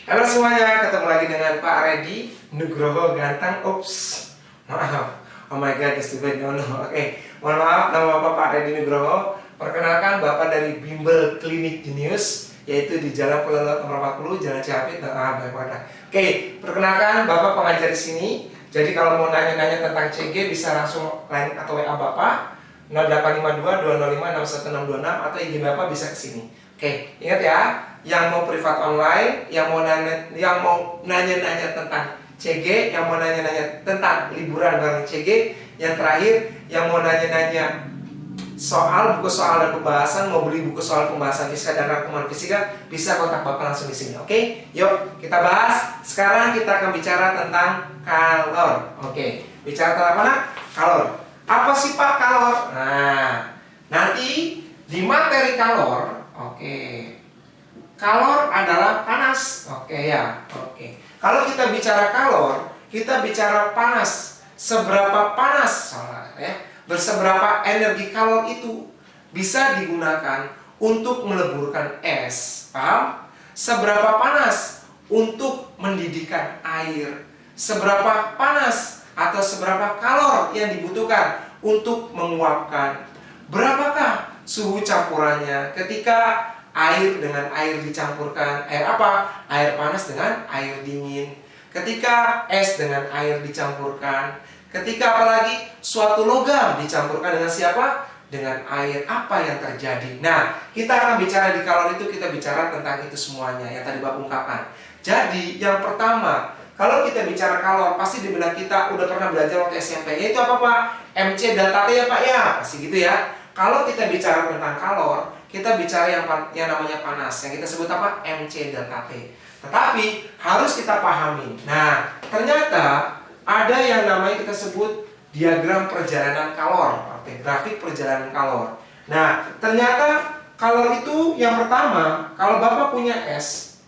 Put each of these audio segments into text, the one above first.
Halo semuanya, ketemu lagi dengan Pak Reddy Nugroho Ganteng. Maaf. Oh my god, just no. Oke, mohon maaf, nama Bapak Pak Reddy Nugroho. Perkenalkan, Bapak dari Bimbel Klinik Genius, yaitu di Jalan Pelelot nomor 40, Jalan Cihapit. Oke, perkenalkan, Bapak pengajar di sini. Jadi kalau mau nanya-nanya tentang CG bisa langsung line atau WA Bapak 0852 205 61626 atau IG Bapak bisa ke sini. Oke, ingat ya, yang mau privat online, yang mau nanya-nanya tentang CG, yang mau nanya-nanya tentang liburan bareng CG, yang terakhir yang mau nanya-nanya soal buku soal dan pembahasan, mau beli buku soal pembahasan fisika dan rangkuman fisika, bisa kontak Bapak langsung di sini. Oke, yuk kita bahas. Sekarang kita akan bicara tentang kalor. Oke, bicara tentang mana? Kalor. Apa sih Pak kalor? Nah, nanti di materi kalor, oke. Kalor adalah panas. Oke ya. Oke. Kalau kita bicara kalor, kita bicara panas. Seberapa panas, berseberapa energi kalor itu bisa digunakan untuk meleburkan es. Paham? Seberapa panas untuk mendidihkan air. Seberapa panas atau seberapa kalor yang dibutuhkan untuk menguapkan. Berapakah suhu campurannya ketika air dengan air dicampurkan? Air apa? Air panas dengan air dingin. Ketika es dengan air dicampurkan. Ketika apalagi suatu logam dicampurkan dengan siapa? Dengan air. Apa yang terjadi? Nah, kita akan bicara di kalor itu, kita bicara tentang itu semuanya yang tadi Bapak ungkapkan. Jadi, yang pertama, kalau kita bicara kalor, pasti di benak kita udah pernah belajar waktu SMP. Yaitu apa Pak? MC delta T ya Pak ya? Pasti gitu ya. Kalau kita bicara tentang kalor, kita bicara yang namanya panas, yang kita sebut apa? MC delta T. Tetapi harus kita pahami. Nah, ternyata ada yang namanya kita sebut diagram perjalanan kalor, atau grafik perjalanan kalor. Nah, ternyata kalor itu yang pertama, kalau Bapak punya es,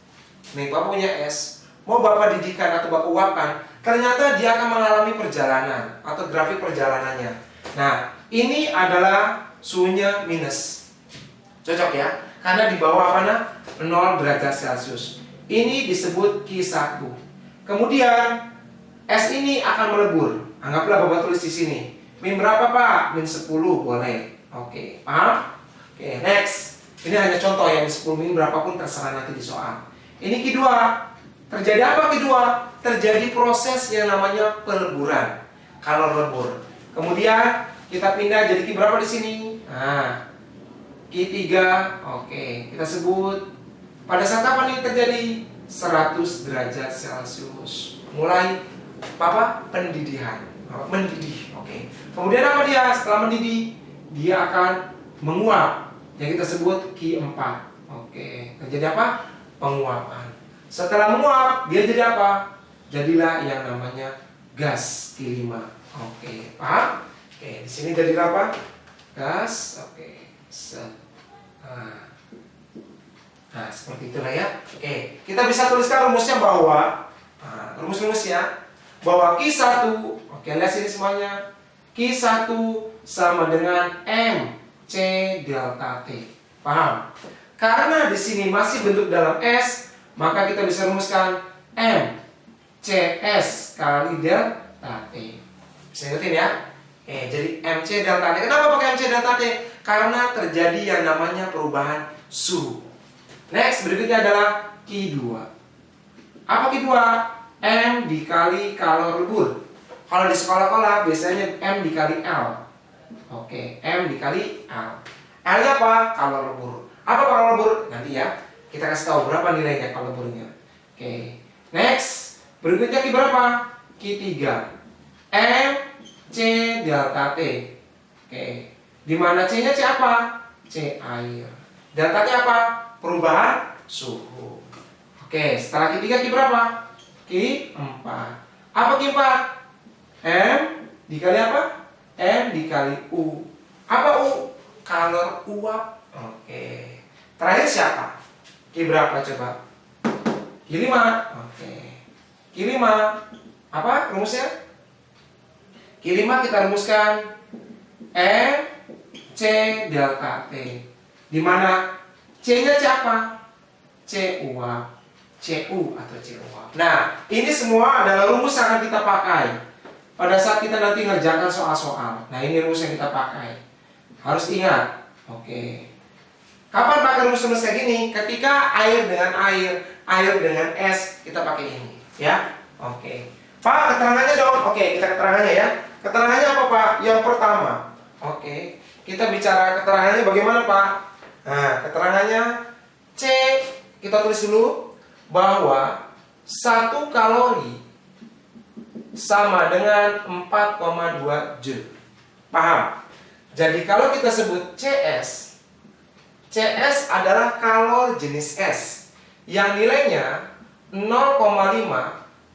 nih Bapak punya es, mau Bapak didihkan atau Bapak uapkan, ternyata dia akan mengalami perjalanan atau grafik perjalanannya. Nah, ini adalah suhunya minus. Cocok ya? Karena di bawah mana? 0 derajat Celcius. Ini disebut Q1. Kemudian es ini akan melebur. Anggaplah Bapak tulis di sini. Min berapa Pak? Min 10 boleh. Oke, paham? Oke, next. Ini hanya contoh ya, min 10 min berapapun terserah nanti di soal. Ini Q2. Terjadi apa Q2? Terjadi proses yang namanya peleburan. Kalor lebur. Kemudian kita pindah jadi Q berapa di sini? Nah, Q3. Oke, kita sebut pada saat apa nih terjadi? 100 derajat Celcius. Mulai apa? Pendidihan. Mendidih. Oke. Kemudian apa dia? Setelah mendidih, dia akan menguap. Yang kita sebut Q4. Oke. Terjadi apa? Penguapan. Setelah menguap, dia jadi apa? Jadilah yang namanya gas Q5. Oke, paham? Oke, di sini jadi apa? Gas. Oke. Nah, seperti itulah ya. Oke, kita bisa tuliskan rumusnya bahwa rumus-rumusnya bahwa Q1, oke, lihat sini semuanya. Q1 sama dengan MC delta T. Paham? Karena di sini masih bentuk dalam S, maka kita bisa rumuskan MCS kali delta T. Bisa ingetin ya? Oke, jadi MC delta T. Kenapa pakai MC delta T? Karena terjadi yang namanya perubahan suhu. Next, berikutnya adalah Q2. Apa Q2? M dikali kalor lebur. Kalau di sekolah-sekolah biasanya M dikali L. Oke, M dikali L. L-nya apa? Kalor lebur. Apa kalor lebur? Nanti ya, kita kasih tahu berapa nilainya kalor leburnya. Oke, next. Berikutnya Q berapa? Q3. M C delta T. Oke, di mana C-nya C apa? C air. Delta-nya apa? Perubahan suhu. Oke, setelah Q3 Q berapa? Q4. Apa Q4? M dikali apa? M dikali U. Apa U? Kalor uap. Oke. Terakhir siapa? Q berapa coba? Q5. Oke. Q5. Apa rumusnya? Q5 kita rumuskan M C delta T. Di mana C-nya C apa? C uap. Cu atau Cu uap. Nah, ini semua adalah rumus yang akan kita pakai pada saat kita nanti ngerjakan soal-soal. Nah, ini rumus yang kita pakai. Harus ingat. Oke. Kapan pakai rumus-rumus kayak gini? Ketika air dengan air dengan es, kita pakai ini, ya. Oke. Pak, keterangannya dong. Oke, kita keterangannya ya. Keterangannya apa, Pak? Yang pertama. Oke. Kita bicara keterangannya bagaimana, Pak? Nah, keterangannya C, kita tulis dulu bahwa 1 kalori sama dengan 4,2 Joule. Paham? Jadi kalau kita sebut CS adalah kalori jenis S yang nilainya 0,5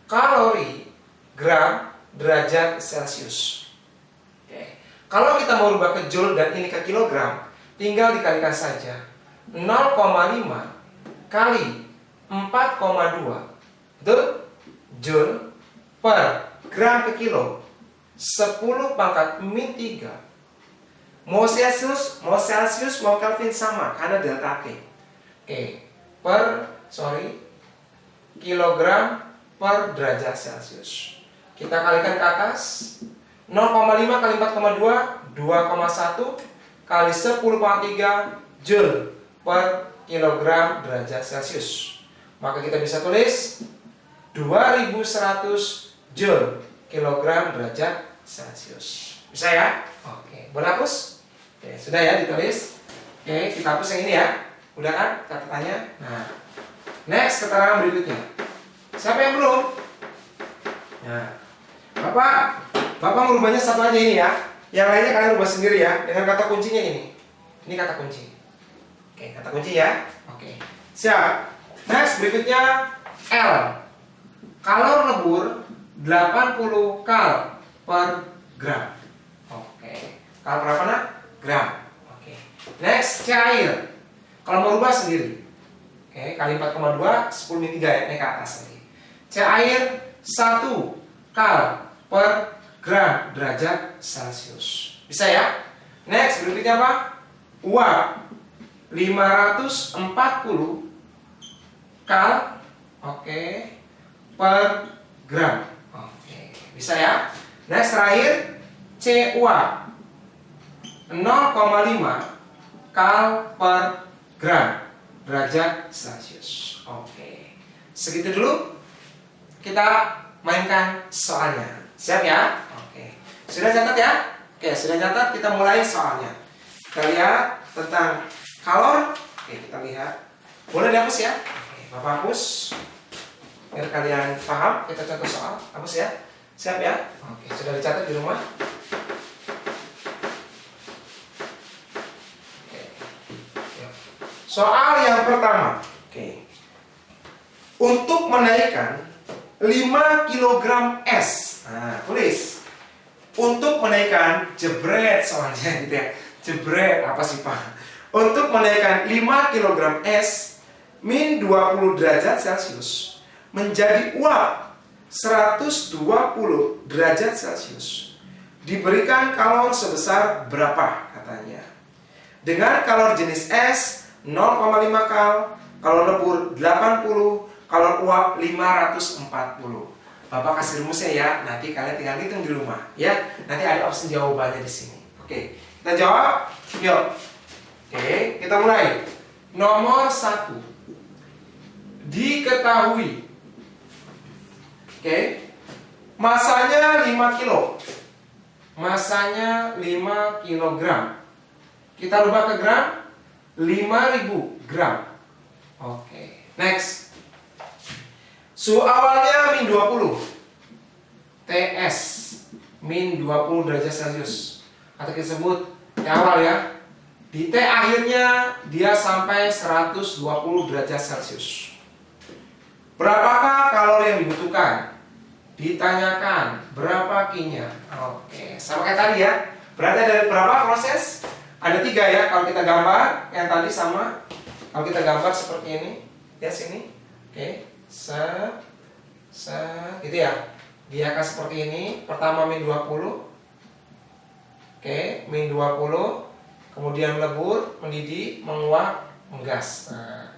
kalori gram derajat Celcius. Oke. Kalau kita mau rubah ke Joule dan ini ke kilogram, tinggal dikalikan saja. 0,5 kali 4,2 itu Joule per gram ke kilo 10 pangkat min 3. Mau Celsius, mau Kelvin sama karena delta T. Oke, kilogram per derajat Celcius. Kita kalikan ke atas. 0,5 kali 4,2 2,1 kali 10 pangkat 3 Joule per kilogram derajat Celcius. Maka kita bisa tulis 2100 Joule kilogram derajat Celcius. Bisa ya? Oke, boleh hapus? Oke, sudah ya ditulis. Oke, kita hapus yang ini ya. Udah kan catatannya? Nah, next keterangan berikutnya. Siapa yang belum? Nah, Bapak merubahnya satu aja ini ya. Yang lainnya kalian rubah sendiri ya dengan kata kuncinya ini. Ini kata kunci. Oke, kata kunci ya. Oke. Siap. Next berikutnya L. Kalor lebur 80 kal per gram. Oke. Kal berapa nak? Gram. Oke. Next cair. Kalau mau rubah sendiri. Oke, kali 4,2 10 min 3 ya, naik ke atas lagi. Cair 1 kal per gram derajat Celcius. Bisa ya? Next berikutnya apa? Uap 540 kal per gram. Oke, bisa ya? Next terakhir C uap 0,5 kal per gram derajat Celcius. Oke. Segitu dulu. Kita mainkan soalnya. Siap ya? Oke. Sudah catat ya? Oke, sudah catat, kita mulai soalnya. Kita lihat tentang kalor. Oke, kita lihat. Boleh dihapus ya? Oke, Bapak hapus. Biar kalian paham, kita contoh soal. Hapus ya? Siap ya? Oke, sudah dicatat di rumah? Oke. Soal yang pertama. Oke. Untuk menaikkan 5 kg es. Nah, tulis. Untuk menaikkan jebret soalnya gitu ya. Jebret apa sih Pak? Untuk menaikkan 5 kg es min 20 derajat Celcius menjadi uap 120 derajat Celcius. Diberikan kalor sebesar berapa katanya? Dengan kalor jenis es 0,5 kal, kalor lebur 80, kalor uap 540. Bapak kasih rumusnya ya, nanti kalian tinggal hitung di rumah ya. Nanti ada opsi jawabannya di sini. Oke, kita jawab. Yuk. Oke, kita mulai. Nomor 1. Diketahui. Oke. Masanya 5 kilo. Masanya 5 kilogram. Kita rubah ke gram. 5000 gram. Oke. Next. Suhu awalnya min 20. TS min 20 derajat Celcius. Atau kita sebut T awal ya. Di T akhirnya dia sampai 120 derajat Celcius. Berapakah kalori yang dibutuhkan? Ditanyakan berapa Q-nya. Oke, sama kayak tadi ya. Berarti ada berapa proses? Ada 3 ya. Kalau kita gambar yang tadi sama. Kalau kita gambar seperti ini, ya sini. Oke. Gitu ya. Dia akan seperti ini. Pertama min 20. Oke, min 20. Kemudian melebur, mendidih, menguap, menggas. Nah,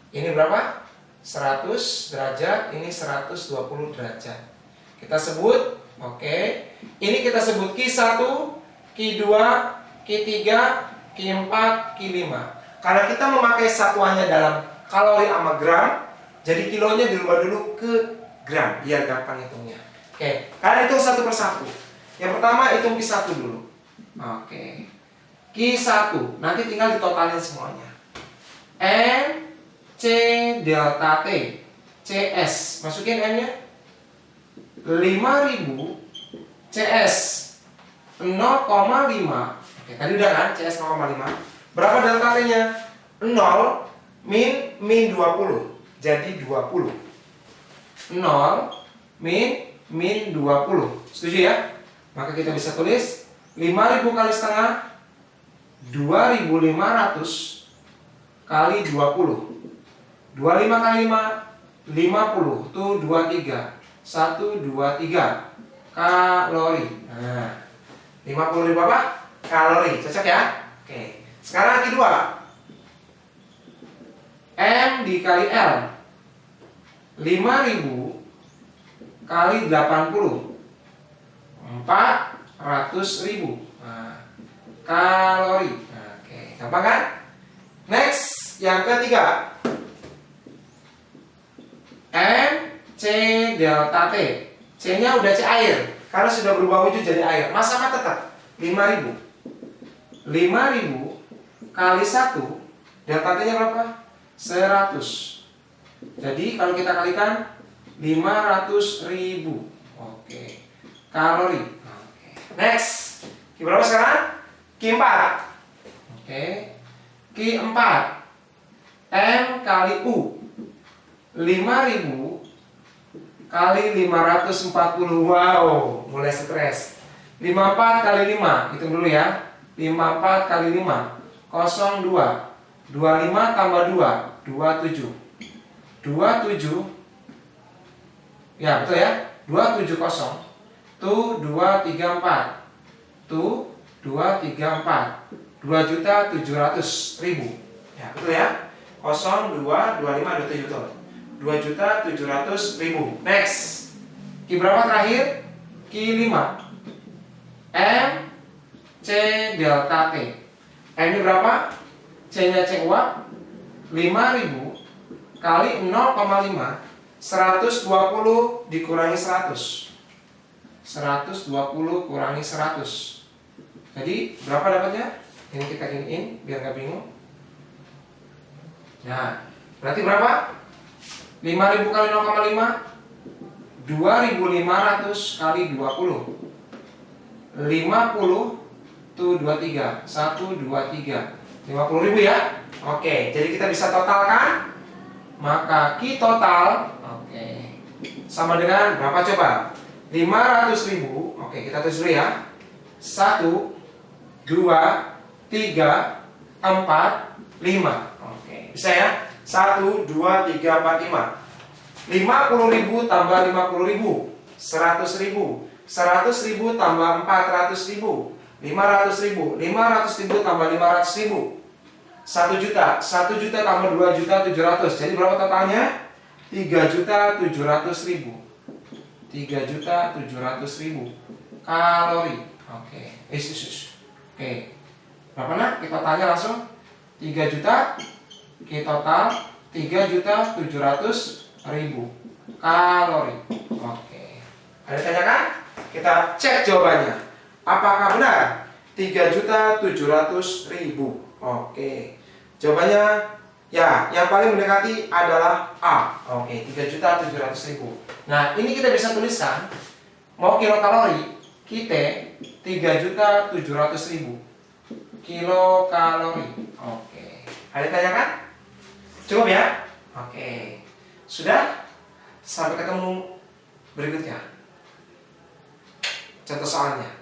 ini berapa? 100 derajat, ini 120 derajat. Kita sebut, oke. Ini kita sebut Q1, Q2, Q3, Q4, Q5. Karena kita memakai satuannya dalam kalori sama gram, jadi kilonya dirubah dulu ke gram, biar gampang hitungnya. Oke, kalian hitung satu persatu. Yang pertama hitung Q1 dulu. Oke. Q1, nanti tinggal ditotalin semuanya. N C delta T CS, masukin N-nya 5000 CS 0,5. Oke, tadi udah kan CS 0,5. Berapa delta T-nya? 0 min 20. Jadi 20. 0 min 20. Setuju ya? Maka kita bisa tulis 5000 kali setengah 2500 kali 20. 25 kali 5 50 tuh 23. 123 kalori. Nah, 50.000 apa? Kalori. Cocok ya? Oke. Sekarang kedua. M dikali L. 5000 kali 80. 400.000. Nah, kalori. Nah, oke, gampang kan? Next, yang ketiga. M C delta T. C-nya udah C air. Karena sudah berubah wujud jadi air. Masa sama tetap 5000. 5000 kali 1, delta T-nya berapa? 100. Jadi kalau kita kalikan 500.000. Oke. Kalori. Oke. Next. Q berapa sekarang? Q4. Oke. Q4. M kali U. 5000 kali 540. Wow, mulai stres. 54 kali 5, hitung dulu ya. 54 kali 5 02. 25 tambah 2 27. 27. Ya, betul ya. 270 tuh 234. Tuh 234. 2.700.000. Ya, betul ya. 02 25 27 betul. 2.700.000. Next. Q berapa terakhir? Q5. M C delta T. M nya berapa? C nya C uap. 5000 kali 0,5. 120 dikurangi 100. 120 kurangi 100. Jadi berapa dapatnya? Ini kita giniin biar nggak bingung. Nah, berarti berapa? 5000 kali 0,5 2500 kali 20. 50 tuh 23. 123. 50.000 ya. Oke, jadi kita bisa totalkan. Maka Q total sama dengan berapa coba? 500.000. Oke, kita tulis dulu ya. 1 2 3 4 5. Oke, bisa ya? 1 2 3 4 5. 50.000 tambah 50.000 100.000. 100.000 tambah 400.000 500.000. 500.000 tambah 500.000 1 juta. 1 juta tambah 2.700.000. Jadi berapa totalnya? 3.700.000. 3.700.000 kalori. Oke. Oke. Berapa nak? Kita tanya langsung. 3 juta. Kita total 3.700.000 kalori. Oke. Ada tanyakan? Kita cek jawabannya. Apakah benar? 3.700.000. Oke. Jawabannya ya, yang paling mendekati adalah A. Oke, 3.700.000. Nah, ini kita bisa tuliskan mau kilokalori kita 3.700.000 kilokalori. Oke. Ada tanyakan? Cukup ya? Oke. Sudah? Sampai ketemu berikutnya. Contoh soalnya.